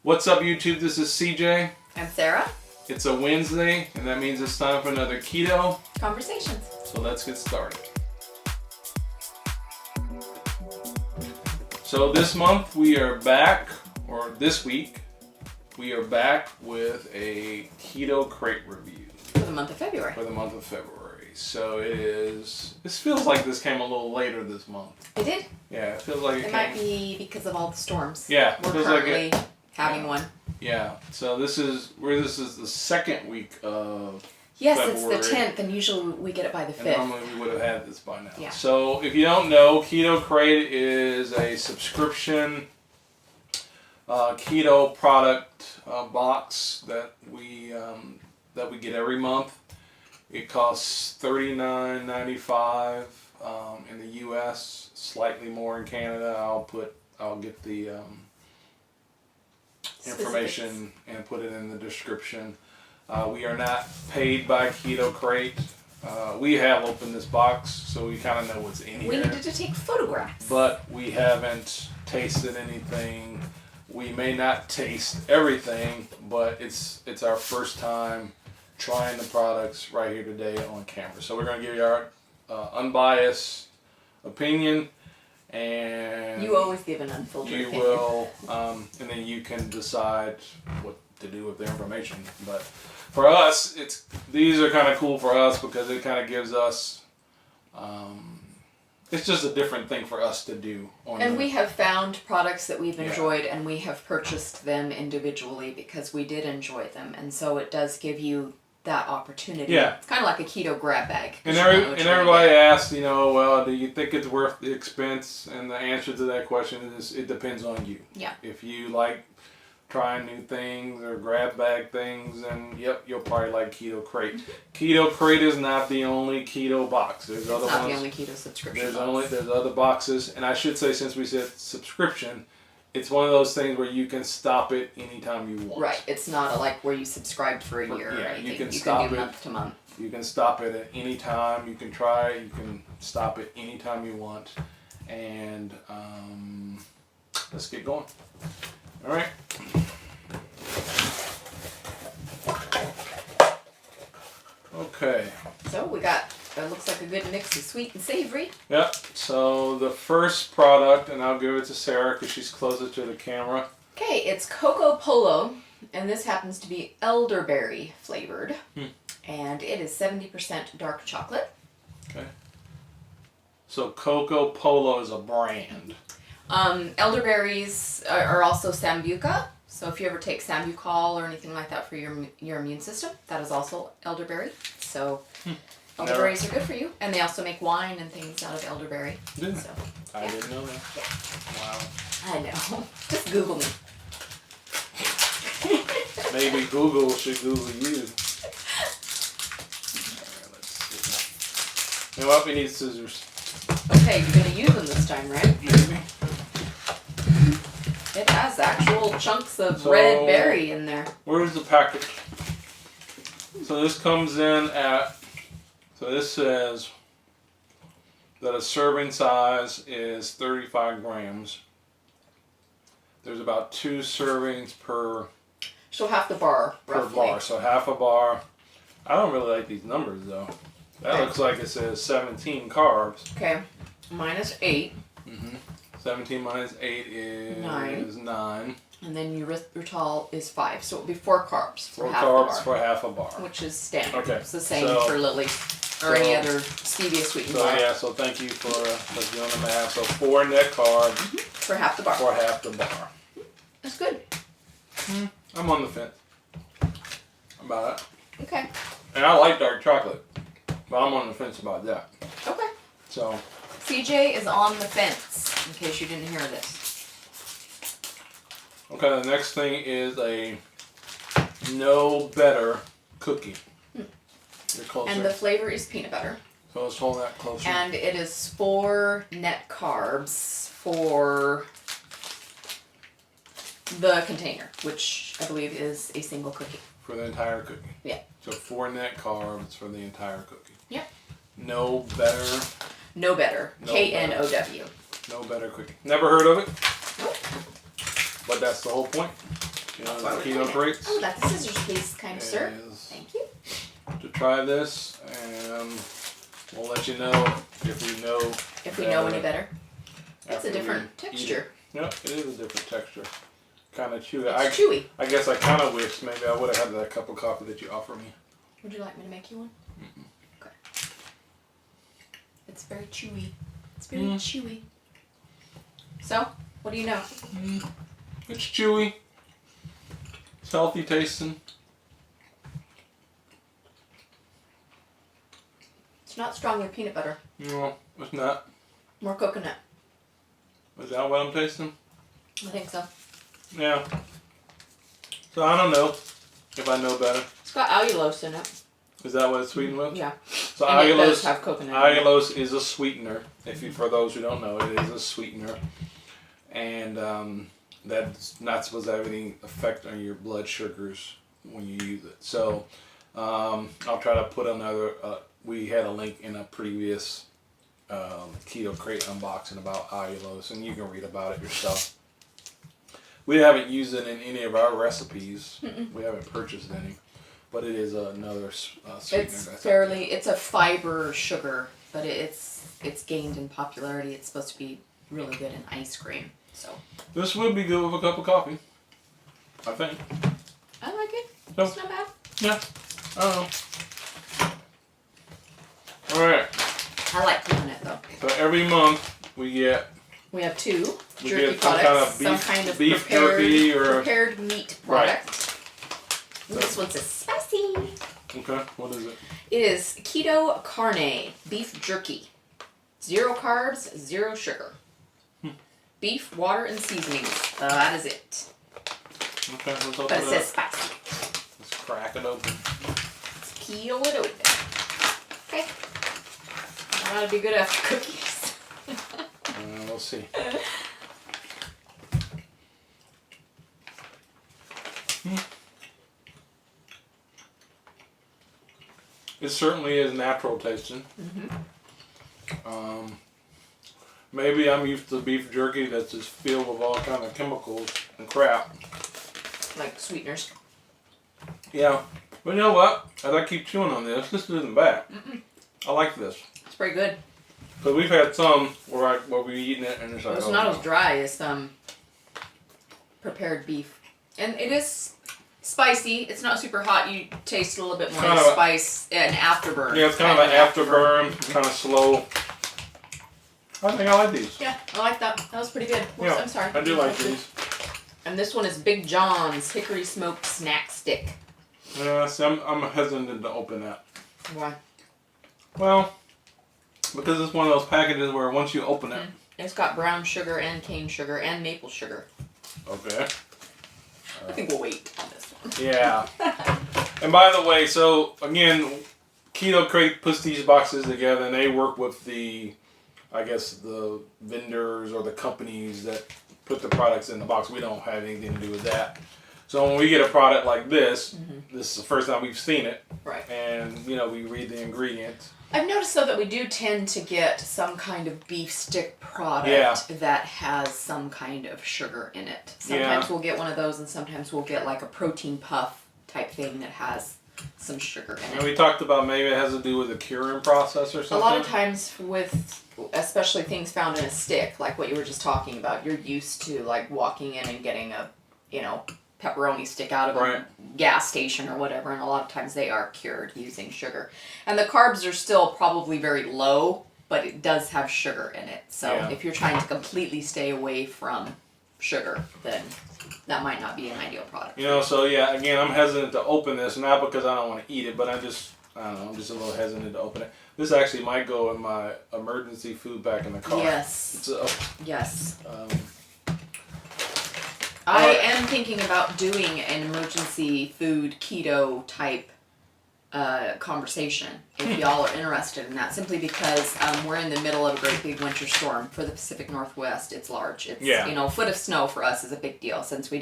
What's up, YouTube? This is CJ. I'm Sarah. It's a Wednesday, and that means it's time for another Keto Conversations. So let's get started. So this month we are back, or this week, we are back with a Keto Krate review. For the month of February. So this feels like this came a little later this month. It did? Yeah, it feels like it might be because of all the storms. Yeah. We're currently having one. Yeah, so this is the second week of Yes, February. It's the 10th, and usually we get it by the 5th. And normally we would have had this by now. Yeah. So if you don't know, Keto Krate is a subscription keto product box that we get every month. It costs $39.95 in the U.S., slightly more in Canada. I'll get the information and put it in the description. We are not paid by Keto Krate. We have opened this box, so we kind of know what's in here. We needed to take photographs. But we haven't tasted anything. We may not taste everything, but it's our first time trying the products right here today on camera. So we're going to give you our unbiased opinion. And you always give an unfiltered opinion. You will, and then you can decide what to do with the information. But for us, these are kind of cool for us because it kind of gives us, it's just a different thing for us to do. We have found products that we've enjoyed, and we have purchased them individually because we did enjoy them, and so it does give you that opportunity. Yeah. It's kind of like a keto grab bag. And everybody asks, well, do you think it's worth the expense? And the answer to that question is it depends on you. Yeah. If you like trying new things or grab bag things, then yep, you'll probably like Keto Krate. Keto Krate is not the only keto box. There's other ones. It's not the only keto subscription box. There's other boxes, and I should say, since we said subscription, it's one of those things where you can stop it anytime you want. Right. It's not like where you subscribed for a year or anything. You can stop do it month to month. You can stop it at any time. You can try it. You can stop it anytime you want. And let's get going. All right. Okay. So we got, it looks like a good mix of sweet and savory. Yep. So the first product, and I'll give it to Sarah because she's closer to the camera. Okay, it's Coco Polo, and this happens to be elderberry flavored. And it is 70% dark chocolate. Okay. So Coco Polo is a brand. Elderberries are also Sambuca. So if you ever take Sambucol or anything like that for your immune system, that is also elderberry. So elderberries are good for you. And they also make wine and things out of elderberry. Yeah. So, I didn't know that. Yeah. Wow. I know. Just Google me. Maybe Google should Google you. Alright, let's see. You know what? We need scissors. Okay, you're going to use them this time, right? Maybe. It has actual chunks of red berry in there. Where's the package? So this comes in at, so this says that a serving size is 35 grams. There's about 2 servings per So half the bar, roughly. bar. So half a bar. I don't really like these numbers though. That looks like it says 17 carbs. Okay, minus 8. 17 minus 8 is 9. And then your erythritol is 5. So it would be 4 carbs for 4 half carbs the bar. for half a bar. Which is standard. Okay. It's the same for Lily or any other stevia sweetened bar. So thank you for doing the math. So 4 net carbs for half the bar. For half the bar. That's good. I'm on the fence about it. Okay. And I like dark chocolate, but I'm on the fence about that. Okay. So CJ is on the fence, in case you didn't hear this. Okay, the next thing is a no better cookie. You're closer. And the flavor is peanut butter. So let's hold that closer. And it is 4 net carbs for the container, which I believe is a single cookie. For the entire cookie. Yeah. So 4 net carbs for the entire cookie. Yep. No better. No better. K-N-O-W. No better cookie. Never heard of it. Nope. But that's the whole point. Keto Krates. Oh, that's the scissors, please, kind sir. Thank you. To try this, and we'll let you know if we know. If we know any better. It's a different texture. Yeah, it is a different texture. Kind of chewy. It's chewy. I guess I kind of wish maybe I would have had that cup of coffee that you offered me. Would you like me to make you one? Mm-mm. Okay. It's very chewy. It's very chewy. So, what do you know? It's chewy. It's healthy tasting. It's not strongly peanut butter. No, it's not. More coconut. Is that what I'm tasting? I think so. Yeah. So I don't know if I know better. It's got allulose in it. Is that what it's sweetened with? Yeah. So and allulose, it does have coconut. Allulose is a sweetener. For those who don't know, it is a sweetener, and that's not supposed to have any effect on your blood sugars when you use it. So I'll try to put another. We had a link in a previous Keto Krate unboxing about allulose, and you can read about it yourself. We haven't used it in any of our recipes. We haven't purchased any, but it is another sweetener. It's a fiber sugar, but it's gained in popularity. It's supposed to be really good in ice cream. So this would be good with a cup of coffee, I think. I like it. So, it's not bad. Yeah. I don't know. All right. I like coconut though. So every month we have two jerky products, some kind of beef jerky or prepared meat product. Right. This one's spicy. Okay, what is it? It is Keto Carne beef jerky. 0 carbs, 0 sugar. Beef, water, and seasonings. That is it. Okay, let's open but it says spicy. Let's crack it open. Let's peel it open. Okay. That'll be good after cookies. We'll see. It certainly is natural tasting. Maybe I'm used to beef jerky that's just filled with all kind of chemicals and crap. Like sweeteners. Yeah. But you know what? As I keep chewing on this isn't bad. I like this. It's pretty good. Because we've had some where we're eating it and it's like, it's not as dry as prepared beef. And it is spicy. It's not super hot. You taste a little bit more spice and afterburn. Yeah, it's kind of an afterburn, kind of slow. I think I like these. Yeah, I like that. That was pretty good. Oops, Yeah, I'm sorry. I do like these. And this one is Big John's Hickory Smoked Snack Stick. Yeah, see, I'm hesitant to open that. Why? Well, because it's one of those packages where once you open it... It's got brown sugar and cane sugar and maple sugar. Okay. I think we'll wait on this one. Yeah. And by the way, so again, Keto Krate puts these boxes together and they work with the vendors or the companies that put the products in the box. We don't have anything to do with that. So when we get a product like this, this is the first time we've seen it. Right. And, we read the ingredients. I've noticed, though, that we do tend to get some kind of beef stick product that has some kind of sugar in it. Sometimes we'll get one of those, and sometimes we'll get like a protein puff type thing that has some sugar in it. And we talked about maybe it has to do with the curing process or something. A lot of times with, especially things found in a stick, like what you were just talking about, you're used to like walking in and getting a, pepperoni stick out of a gas station or whatever, and a lot of times they are cured using sugar. And the carbs are still probably very low, but it does have sugar in it. So if you're trying to completely stay away from sugar, then that might not be an ideal product. Again, I'm hesitant to open this, not because I don't want to eat it, but I'm just a little hesitant to open it. This actually might go in my emergency food bag in the car. Yes. Yes. I am thinking about doing an emergency food keto type conversation if y'all are interested in that, simply because we're in the middle of a great big winter storm for the Pacific Northwest. It's large. It's a foot of snow for us is a big deal, since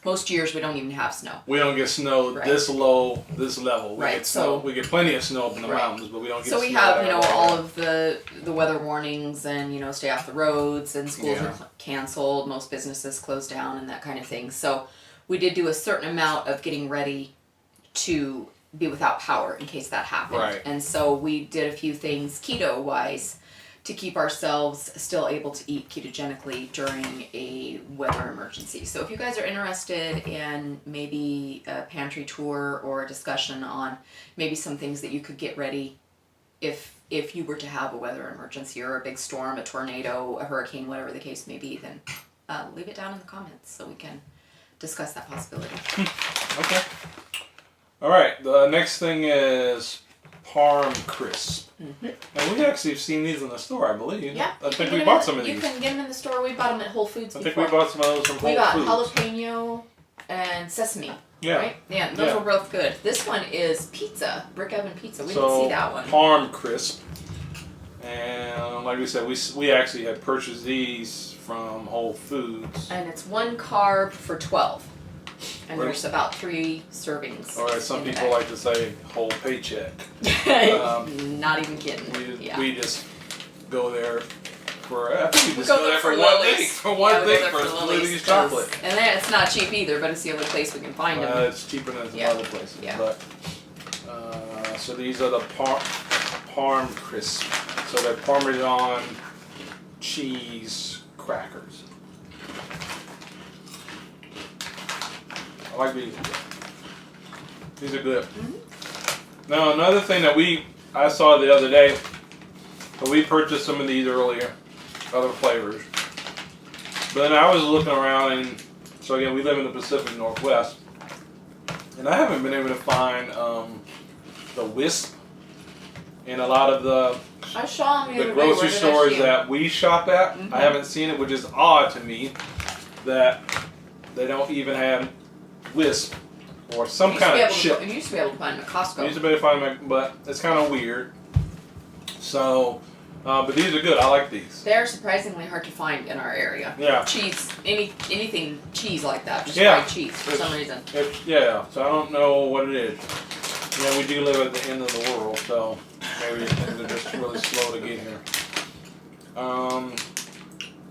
most years we don't even have snow. We don't get snow this low, this level. We get snow. We get plenty of snow up in the mountains, but we don't get snow. So we have, all of the weather warnings and, stay off the roads, and schools are canceled, most businesses closed down and that kind of thing. So we did do a certain amount of getting ready to be without power in case that happened. Right. And so we did a few things keto-wise to keep ourselves still able to eat ketogenically during a weather emergency. So if you guys are interested in maybe a pantry tour or a discussion on maybe some things that you could get ready if you were to have a weather emergency or a big storm, a tornado, a hurricane, whatever the case may be, then leave it down in the comments so we can discuss that possibility. Okay. All right. The next thing is ParmCrisps. Mm-hmm. And we actually have seen these in the store, I believe. Yeah. I think we bought some of these. You can get them in the store. We bought them at Whole Foods I before. think we bought some of those from Whole Foods. We got jalapeno and sesame. Yeah. Right? Yeah, those were both good. This one is pizza, brick oven pizza. We didn't see that one. ParmCrisp. And like we said, we actually had purchased these from Whole Foods. And it's 1 carb for 12. And there's about 3 servings. Or as some people like to say, whole paycheck. Not even kidding. We just go there for, I think we just go there for one thing. Lily's. For one thing, for Lily's Lily's chocolate. And then it's not cheap either, but it's the only place we can find them. It's cheaper than some other places. Yeah. But, so these are the ParmCrisps. So they're Parmesan cheese crackers. I like these. These are good. Mm-hmm. Now another thing that I saw the other day, but we purchased some of these earlier, other flavors. But then I was looking around, and so again, we live in the Pacific Northwest, and I haven't been able to find the Wisp in a lot of the grocery stores that we shop at. Mm-hmm. I haven't seen it, which is odd to me that they don't even have Wisp or some kind of chip. You used to be able to find them at Costco. Used to be able to find them, but it's kind of weird. So, but these are good. I like these. They're surprisingly hard to find in our area. Yeah. Cheese, anything cheese like that, just fried cheese for some reason. So I don't know what it is. Yeah, we do live at the end of the world, so maybe things are just really slow to get here.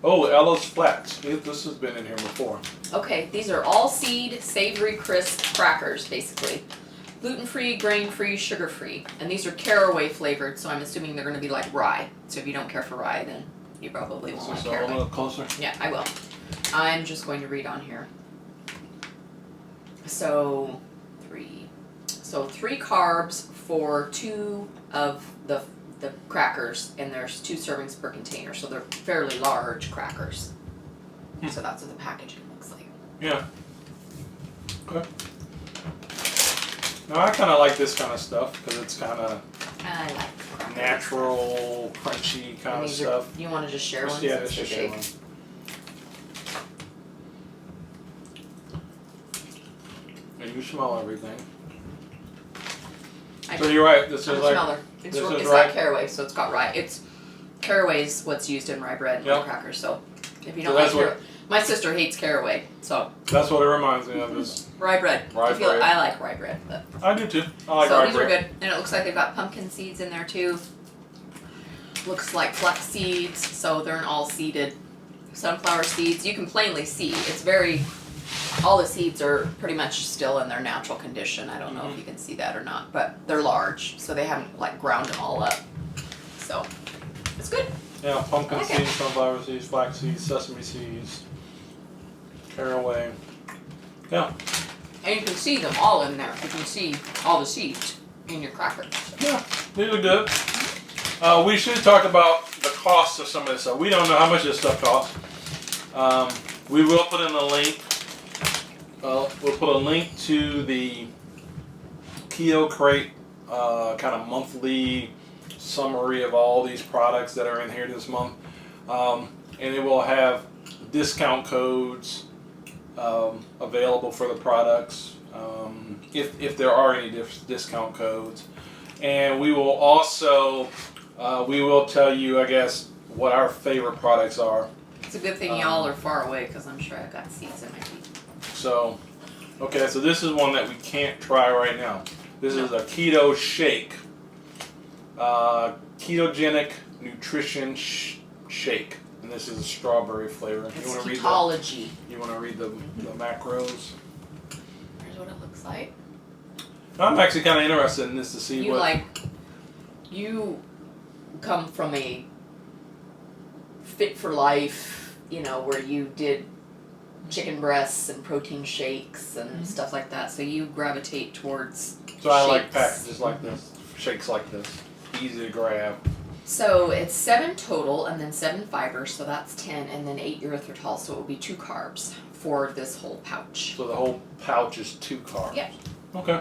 Ella's Flats. This has been in here before. Okay, these are all seed, savory, crisp crackers, basically. Gluten-free, grain-free, sugar-free. And these are caraway flavored, so I'm assuming they're going to be like rye. So if you don't care for rye, then you probably won't like caraway. A little closer? Yeah, I will. I'm just going to read on here. So, 3 carbs for 2 of the crackers, and there's 2 servings per container, so they're fairly large crackers. So that's what the packaging looks like. Yeah. Okay. Now I kind of like this kind of stuff because it's kind of natural, crunchy kind of stuff. You want to just share one? Yeah, just share one. And you smell everything. So you're right. This is like it's got caraway, so it's got rye. Caraway is what's used in rye bread and crackers. So if you don't like caraway, my sister hates caraway, so that's what it reminds me of. Is rye bread. I like rye bread, but I do too. I like rye bread. So these are good, and it looks like they've got pumpkin seeds in there too. Looks like flax seeds, so they're all seeded. Sunflower seeds. You can plainly see all the seeds are pretty much still in their natural condition. I don't know if you can see that or not, but they're large, so they haven't ground them all up. So it's good. Yeah, pumpkin seeds, sunflower seeds, flax seeds, sesame seeds, caraway. Yeah. And you can see them all in there. You can see all the seeds in your cracker. Yeah, these are good. We should talk about the cost of some of this stuff. We don't know how much this stuff costs. We will put in a link. We'll put a link to the Keto Krate kind of monthly summary of all these products that are in here this month. And it will have discount codes available for the products if there are any discount codes. And we will also tell you, I guess, what our favorite products are. It's a good thing y'all are far away because I'm sure I've got seeds in my feet. So, okay, so this is one that we can't try right now. This is a keto shake. Ketogenic nutrition shake. And this is a strawberry flavor. It's Ketology. You want to read the macros? website. I'm actually kind of interested in this to see You come from a fit for life, where you did chicken breasts and protein shakes and stuff like that. So you gravitate towards So I shakes. like packages like this, shakes like this, easy to grab. So it's 7 total and then 7 fibers, so that's 10, and then 8 erythritol, so it will be 2 carbs for this whole pouch. So the whole pouch is 2 carbs. Yep. Okay.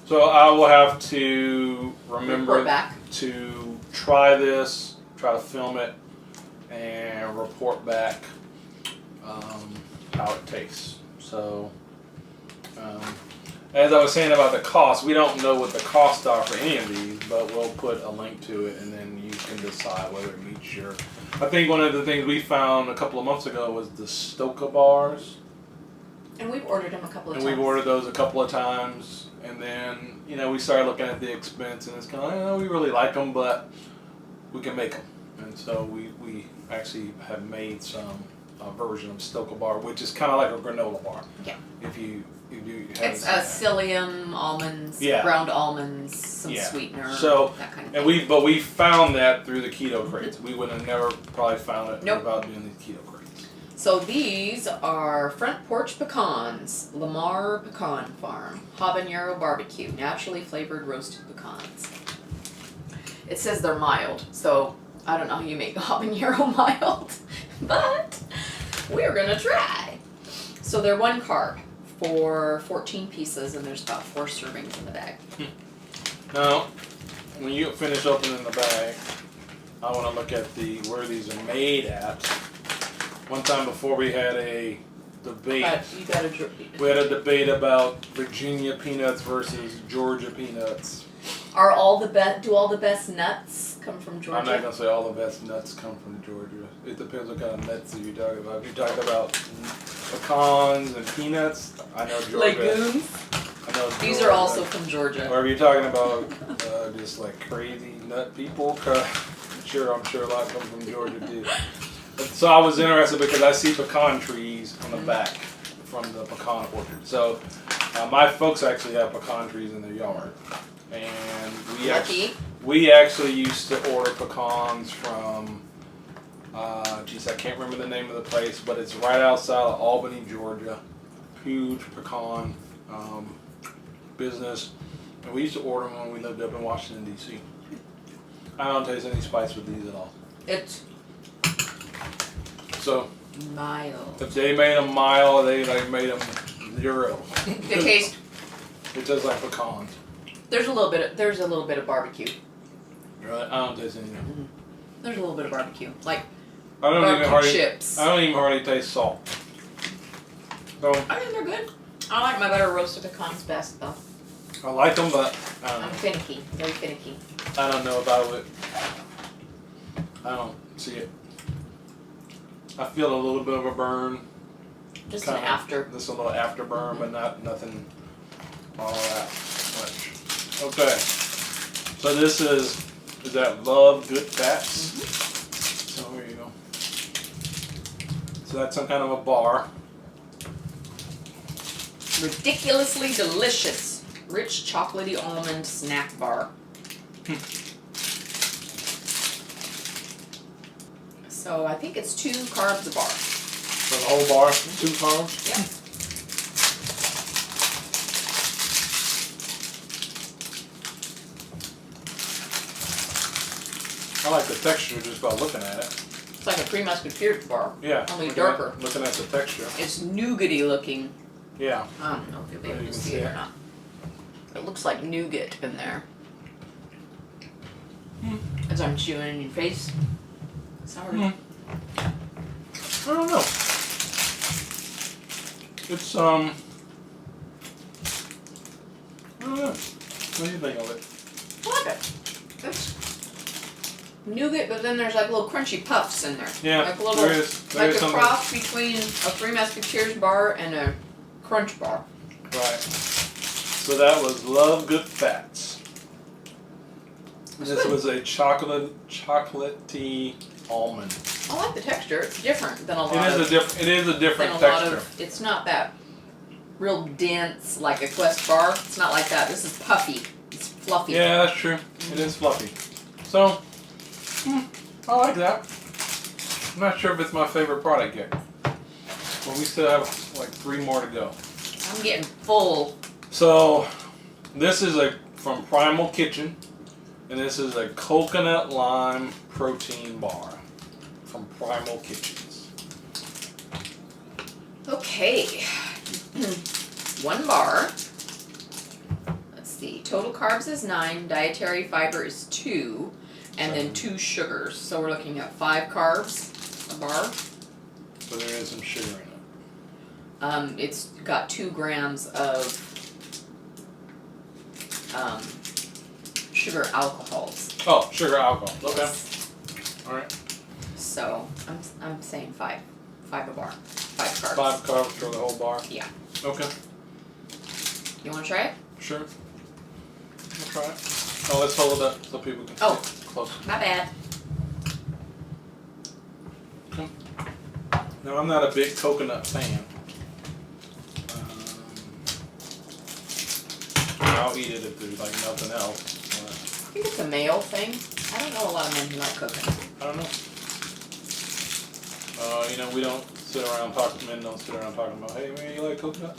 So I will have to remember back. to try this, try to film it, and report back how it tastes. So, as I was saying about the cost, we don't know what the costs are for any of these, but we'll put a link to it, and then you can decide whether it meets your. I think one of the things we found a couple of months ago was the Stoka bars. And we've ordered them a couple of And times. we've ordered those a couple of times, and then we started looking at the expense, and it's kind of we really like them, but we can make them, and so we actually have made some version of Stoka bar, which is kind of like a granola bar. Yeah. If you it's psyllium, almonds, ground almonds, some sweetener, so, that kind of and thing. we found that through the keto crates. We would have never probably found it without doing these keto crates. So these are Front Porch Pecans, Lamar Pecan Farm, habanero barbecue, naturally flavored roasted pecans. It says they're mild, so I don't know how you make habanero mild, but we're gonna try. So they're 1 carb for 14 pieces, and there's about 4 servings in the bag. Now, when you finish opening the bag, I want to look at where these are made at. One time before we had a debate. We had a debate about Virginia peanuts versus Georgia peanuts. Do all the best nuts come from Georgia? I'm not gonna say all the best nuts come from Georgia. It depends what kind of nuts you're talking about. If you're talking about pecans and peanuts, I know Georgia. Legumes? I know These Georgia. are also from Georgia. Or if you're talking about just like crazy nut people, I'm sure a lot come from Georgia too. So I was interested because I see pecan trees on the back from the pecan orchard. So my folks actually have pecan trees in their yard, and we actually used to order pecans from. I can't remember the name of the place, but it's right outside of Albany, Georgia. Huge pecan business, and we used to order them when we lived up in Washington D.C. I don't taste any spice with these at all. It's so mild. If they made them mild, they made them 0. They taste. It tastes like pecans. There's a little bit of barbecue. Right? I don't taste anything. Mm-hmm. There's a little bit of barbecue, like I don't barbecue chips. I don't even hardly taste salt. So I think they're good. I like my butter roasted pecans best though. I like them, but I'm finicky, very finicky. I don't know about it. I don't see it. I feel a little bit of a burn. Just an after. Just a little afterburn, but nothing all that much. Okay. So this is that Love Good Fats. So here you go. So that's some kind of a bar. Ridiculously delicious, rich chocolatey almond snack bar. So I think it's 2 carbs a bar. So the whole bar, 2 carbs? Yeah. I like the texture just by looking at it. It's like a Three Musketeers bar. Yeah. Only darker. Looking at the texture. It's nougaty looking. Yeah. I don't know if you'll be able to see it or not. It looks like nougat in there. As I'm chewing in your face. Sorry. I don't know. It's I don't know. What do you think of it? I like it. It's nougat, but then there's like little crunchy puffs in there. Yeah, like a little, there is like a something. cross between a Three Musketeers bar and a crunch bar. Right. So that was Love Good Fats. This was a chocolatey almond. I like the texture. It's different than a lot It is a different texture. It's not that real dense like a Quest bar. It's not like that. This is puffy. It's fluffy. Yeah, that's true. It is fluffy. So, I like that. I'm not sure if it's my favorite product yet. But we still have like 3 more to go. I'm getting full. So, this is from Primal Kitchen. And this is a coconut lime protein bar from Primal Kitchens. Okay. 1 bar. Let's see. Total carbs is 9. Dietary fiber is 2. And then 2 sugars. So we're looking at 5 carbs a bar. So there is some sugar in it. It's got 2 grams of sugar alcohols. Oh, sugar alcohol. Okay. Yes. All right. So I'm saying 5 a bar. 5 carbs. 5 carbs for the whole bar. Yeah. Okay. You want to try it? Sure. We'll try it. Oh, let's hold it up so people can see it closer. My bad. Okay. Now, I'm not a big coconut fan. I'll eat it if there's like nothing else. I think it's a male thing. I don't know a lot of men who like coconut. I don't know. We don't sit around talking. Men don't sit around talking about, hey man, you like coconut?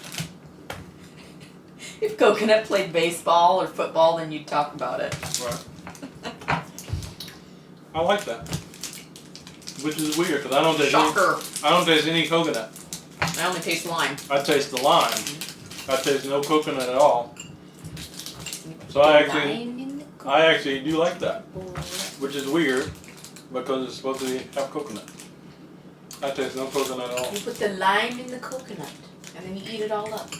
If coconut played baseball or football, then you'd talk about it. Right. I like that. Which is weird because I don't taste any coconut. I only taste lime. I taste the lime. I taste no coconut at all. So I actually do like that, which is weird because it's supposed to have coconut. I taste no coconut at all. You put the lime in the coconut and then you eat it all up.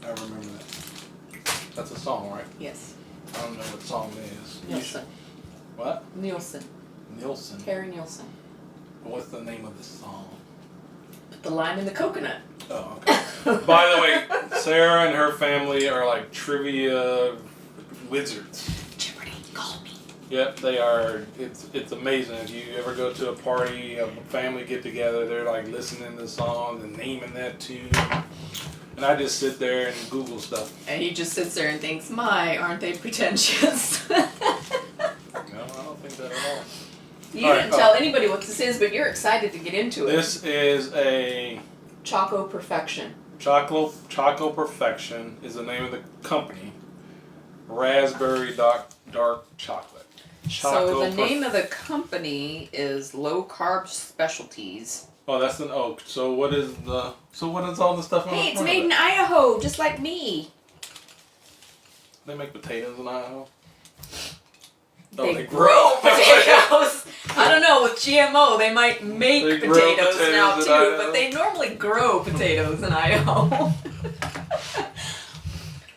I remember that. That's a song, right? Yes. I don't know what song it is. Nielsen. What? Nielsen. Nielsen. Harry Nielsen. What's the name of the song? Put the lime in the coconut. Oh, okay. By the way, Sarah and her family are like trivia wizards. Jeopardy, call me. Yep, they are. It's amazing. If you ever go to a party, a family get together, they're like listening to songs and naming that tune. And I just sit there and Google stuff. And he just sits there and thinks, my, aren't they pretentious? No, I don't think that at all. You didn't tell anybody what this is, but you're excited to get into it. This is a Choco Perfection. Choco Perfection is the name of the company. Raspberry dark chocolate. So the name of the company is Low Carb Specialties. Oh, that's an oak. So what is all the stuff on the Hey, it's front made of in it? Idaho, just like me. They make potatoes in Idaho? They grow potatoes. I don't know, with GMO they might make potatoes now too, but they normally grow potatoes in Idaho.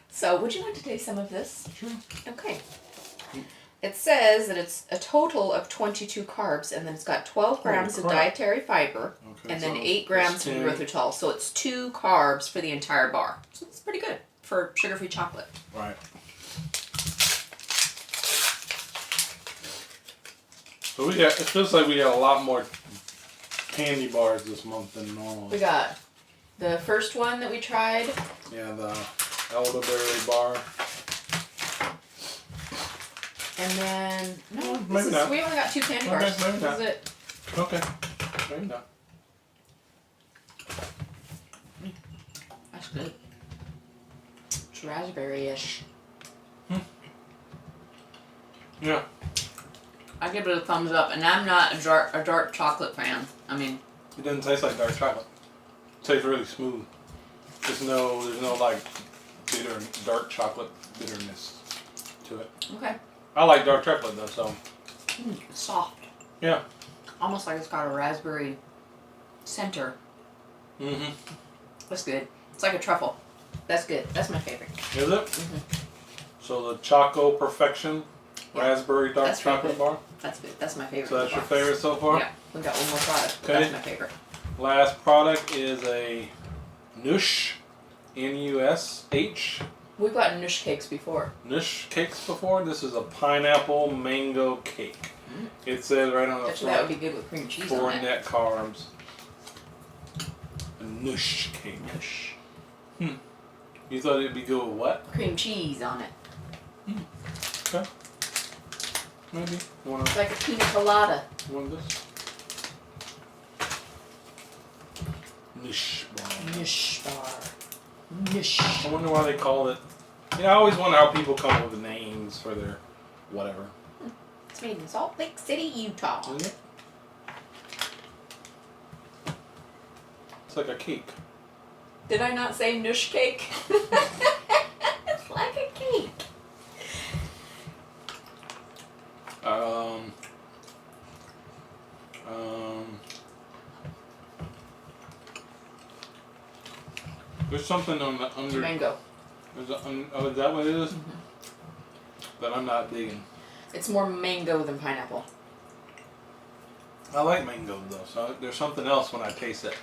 So would you like to taste some of this? Sure. Okay. It says that it's a total of 22 carbs, and then it's got 12 grams of dietary fiber, and then 8 grams of erythritol. So it's 2 carbs for the entire bar. So it's pretty good for sugar-free chocolate. Right. So it feels like we got a lot more candy bars this month than normal. We got the first one that we tried. Yeah, the elderberry bar. And then maybe not. We only got 2 candy bars. Okay, maybe This not. is it. Okay. Maybe not. That's good. It's raspberry-ish. Yeah. I give it a thumbs up, and I'm not a dark chocolate fan. I mean, It doesn't taste like dark chocolate. It tastes really smooth. There's no like dark chocolate bitterness to it. okay. I like dark chocolate though, so It's soft. yeah. Almost like it's got a raspberry center. Mm-hmm. That's good. It's like a truffle. That's good. That's my favorite. Is it? Mm-hmm. So the Choco Perfection raspberry dark That's chocolate good. bar. That's good. That's my favorite. So that's your favorite so far? Yeah. We got one more product, but Okay. that's my favorite. Last product is a Nush, Nush. We've gotten Nush cakes before. Nush cakes before. This is a pineapple mango cake. It says right on the Actually, that would front be good with cream cheese 4 on it. net carbs. A Nush cake. Nush. You thought it'd be good with what? Cream cheese on it. Okay. Maybe. It's like a pina colada. One of this? Niche bar. Niche bar. Niche. I wonder why they call it. You know, I always wonder how people come up with names for their whatever. It's made in Salt Lake City, Utah. Isn't it? It's like a cake. Did I not say Nush cake? It's like a cake. There's something on the under. Mango. Is that what it is? That I'm not digging. It's more mango than pineapple. I like mango though, so there's something else when I taste it.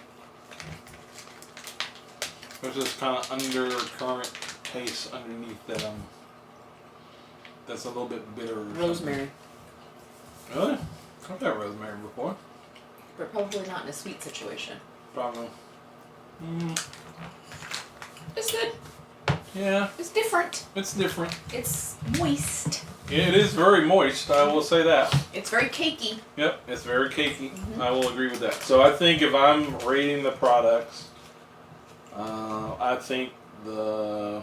There's this kind of undercurrent taste underneath that that's a little bit bitter. Rosemary. Really? I've had rosemary before. But probably not in a sweet situation. Probably. It's good. Yeah. It's different. It's different. It's moist. It is very moist, I will say that. It's very cakey. Yep, it's very cakey. I will agree with that. So I think if I'm rating the products, I think the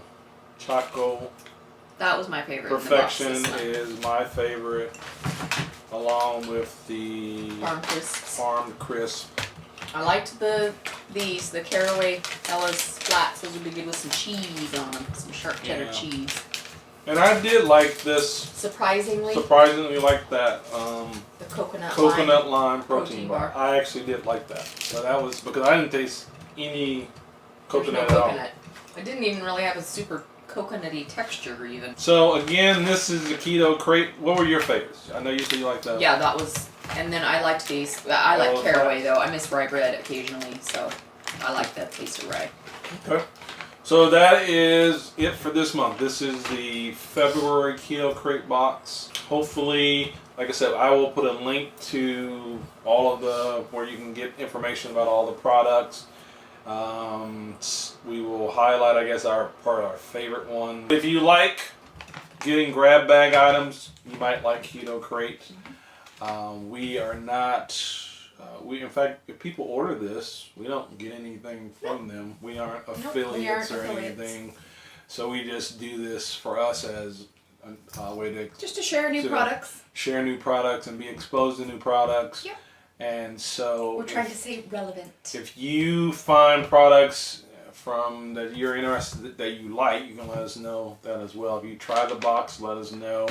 Choco That was my favorite. Perfection is my favorite, along with the ParmCrisps. ParmCrisp. I liked the caraway Ella's flats. Those would be good with some cheese on them, some sharp cheddar cheese. And I did like this. Surprisingly Like that. The coconut lime protein bar. I actually did like that. So that was because I didn't taste any coconut no at all. coconut. It didn't even really have a super coconutty texture even. So again, this is the Keto Krate. What were your favorites? I know you said you liked that. Yeah, that was. And then I liked these. I like caraway though. I miss rye bread occasionally, so I like the taste of rye. Okay. So that is it for this month. This is the February Keto Krate Box. Hopefully, like I said, I will put a link to all of where you can get information about all the products. We will highlight, I guess, our favorite one. If you like getting grab bag items, you might like Keto Krate. We are not. In fact, if people order this, we don't get anything from them. We aren't affiliates or anything. So we just do this for us as a way to just to share new products. Share new products and be exposed to new products. Yep. And so we're trying to stay relevant. If you find products from that you're interested that you like, you can let us know that as well. If you try the box, let us know.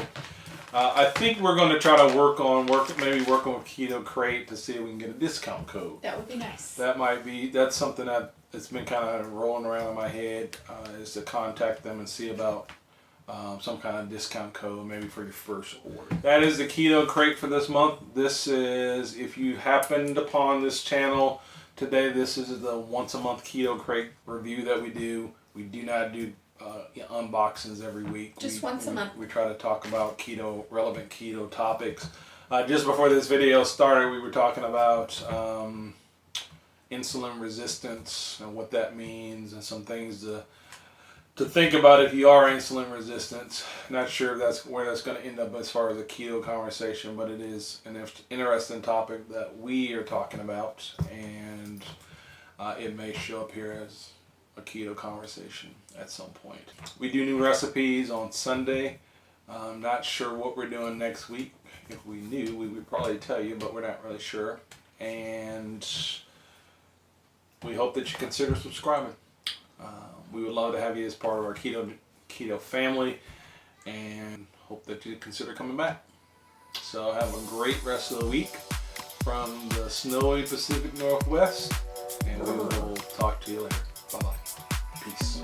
I think we're going to try to work on working with Keto Krate to see if we can get a discount code. That would be nice. That's something that's been kind of rolling around in my head, is to contact them and see about some kind of discount code maybe for your first order. That is the Keto Krate for this month. This is, if you happened upon this channel today, this is the once a month Keto Krate review that we do. We do not do unboxings every week. Just once a month. We try to talk about relevant keto topics. Just before this video started, we were talking about insulin resistance and what that means, and some things to think about if you are insulin resistant. Not sure if that's where that's going to end up as far as a keto conversation, but it is an interesting topic that we are talking about, and it may show up here as a keto conversation at some point. We do new recipes on Sunday. I'm not sure what we're doing next week. If we knew, we would probably tell you, but we're not really sure. And we hope that you consider subscribing. We would love to have you as part of our keto family, and hope that you consider coming back. So have a great rest of the week from the snowy Pacific Northwest, and we will talk to you later. Bye-bye. Peace.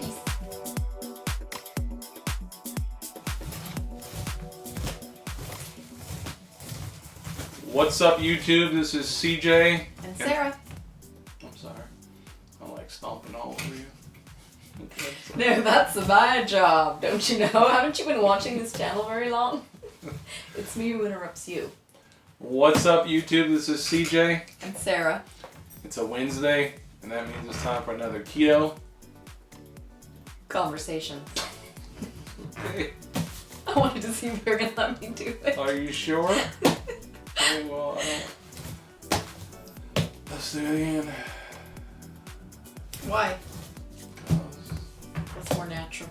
What's up, YouTube? This is CJ. And Sarah. I'm sorry. I like stomping all over you. No, that's my job, don't you know? Haven't you been watching this channel very long? It's me who interrupts you. What's up, YouTube? This is CJ. And Sarah. It's a Wednesday, and that means it's time for another keto Conversation. Okay. I wanted to see if you were gonna let me do it. Are you sure? Oh, well, I don't. Let's do it again. Why? That's more natural.